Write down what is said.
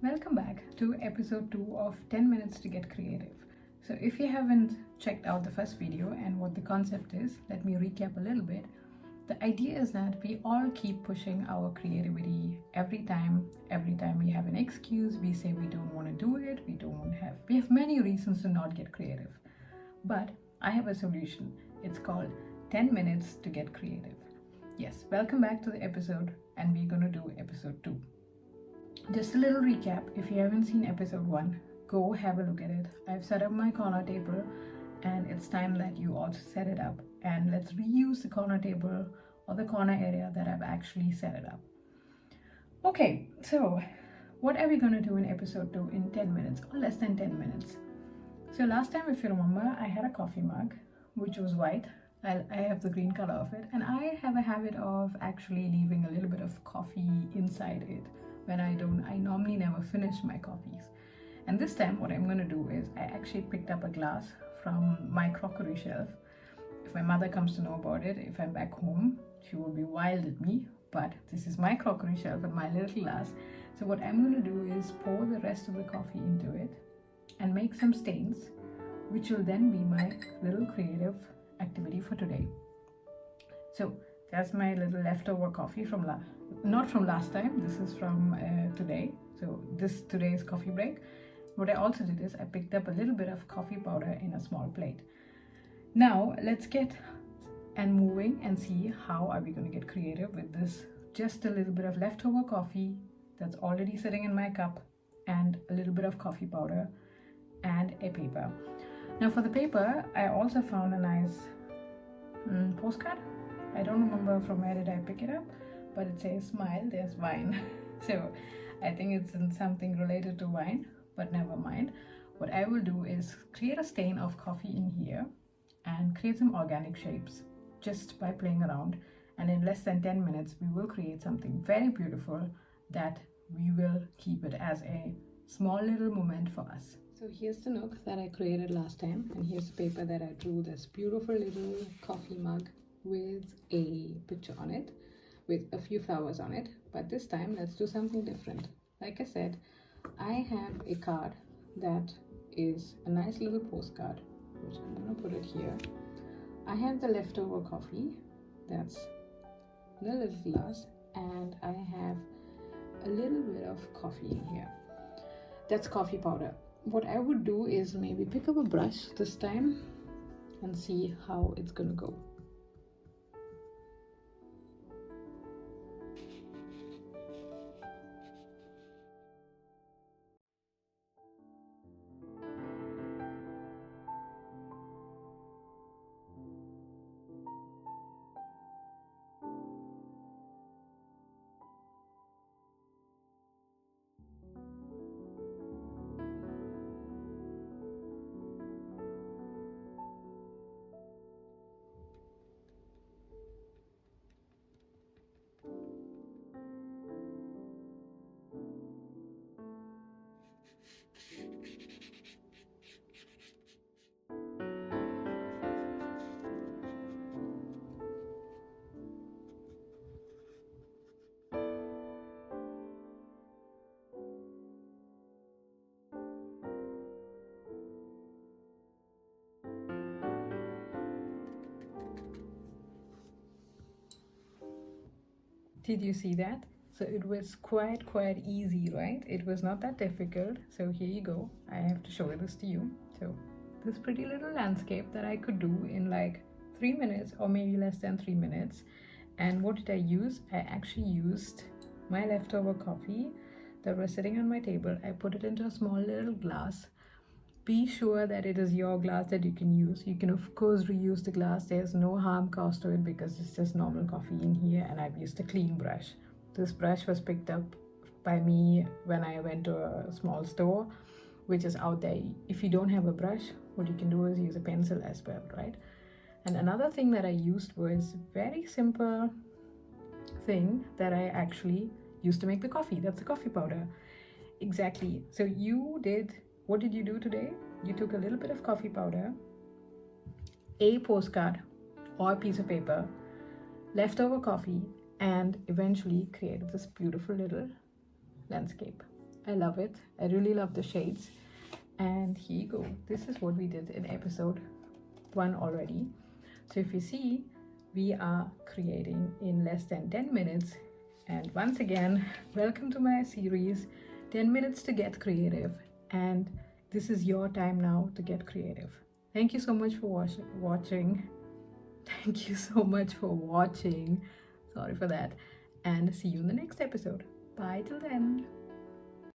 Welcome back to episode 2 of 10 Minutes to Get Creative. So, if you haven't checked out the first video and what the concept is, let me recap a little bit. The idea is that we all keep pushing our creativity every time we have an excuse, we say we don't want to do it, we have many reasons to not get creative. But I have a solution. It's called 10 Minutes to Get Creative. Yes, welcome back to the episode, and we're going to do episode 2. Just a little recap, if you haven't seen episode 1, go have a look at it. I've set up my corner table and it's time that you also set it up. And let's reuse the corner table or the corner area that I've actually set it up. Okay, so what are we going to do in episode 2 in 10 minutes or less than 10 minutes? So last time, if you remember, I had a coffee mug which was white. I have the green color of it, and I have a habit of actually leaving a little bit of coffee inside it. When I normally never finish my coffees. And this time what I'm going to do is I actually picked up a glass from my crockery shelf. If my mother comes to know about it, if I'm back home, she will be wild at me, but this is my crockery shelf and my little glass. So what I'm going to do is pour the rest of the coffee into it and make some stains, which will then be my little creative activity for today. So that's my little leftover coffee from not from last time, this is from today. So today's coffee break. What I also did is I picked up a little bit of coffee powder in a small plate. Now let's get moving and see how are we going to get creative with this just a little bit of leftover coffee that's already sitting in my cup and a little bit of coffee powder and a paper. Now for the paper, I also found a nice postcard. I don't remember from where did I pick it up, but it says smile, there's wine. So I think it's in something related to wine, but never mind. What I will do is create a stain of coffee in here and create some organic shapes just by playing around. And in less than 10 minutes, we will create something very beautiful that we will keep it as a small little moment for us. So here's the nook that I created last time, and here's the paper that I drew this beautiful little coffee mug with a picture on it, with a few flowers on it. But this time, let's do something different. Like I said, I have a card that is a nice little postcard, which I'm going to put it here. I have the leftover coffee that's in a little glass, and I have a little bit of coffee in here. That's coffee powder. What I would do is maybe pick up a brush this time and see how it's going to go. Did you see that? So it was quite easy, right? It was not that difficult. So here you go. I have to show this to you. So this pretty little landscape that I could do in like 3 minutes or maybe less than 3 minutes. And what did I use? I actually used my leftover coffee that was sitting on my table. I put it into a small little glass. Be sure that it is your glass that you can use. You can of course reuse the glass. There's no harm caused to it because it's just normal coffee in here, and I've used a clean brush. This brush was picked up by me when I went to a small store, which is out there. If you don't have a brush, what you can do is use a pencil as well, right? And another thing that I used was very simple thing that I actually used to make the coffee. That's the coffee powder. Exactly. So what did you do today? You took a little bit of coffee powder, a postcard or a piece of paper, leftover coffee, and eventually created this beautiful little landscape. I love it. I really love the shades. And here you go. This is what we did in episode 1 already. So if you see, we are creating in less than 10 minutes. And once again, welcome to my series, 10 minutes to get creative. And this is your time now to get creative. Thank you so much for watching. Thank you so much for watching. Sorry for that. And see you in the next episode. Bye till then.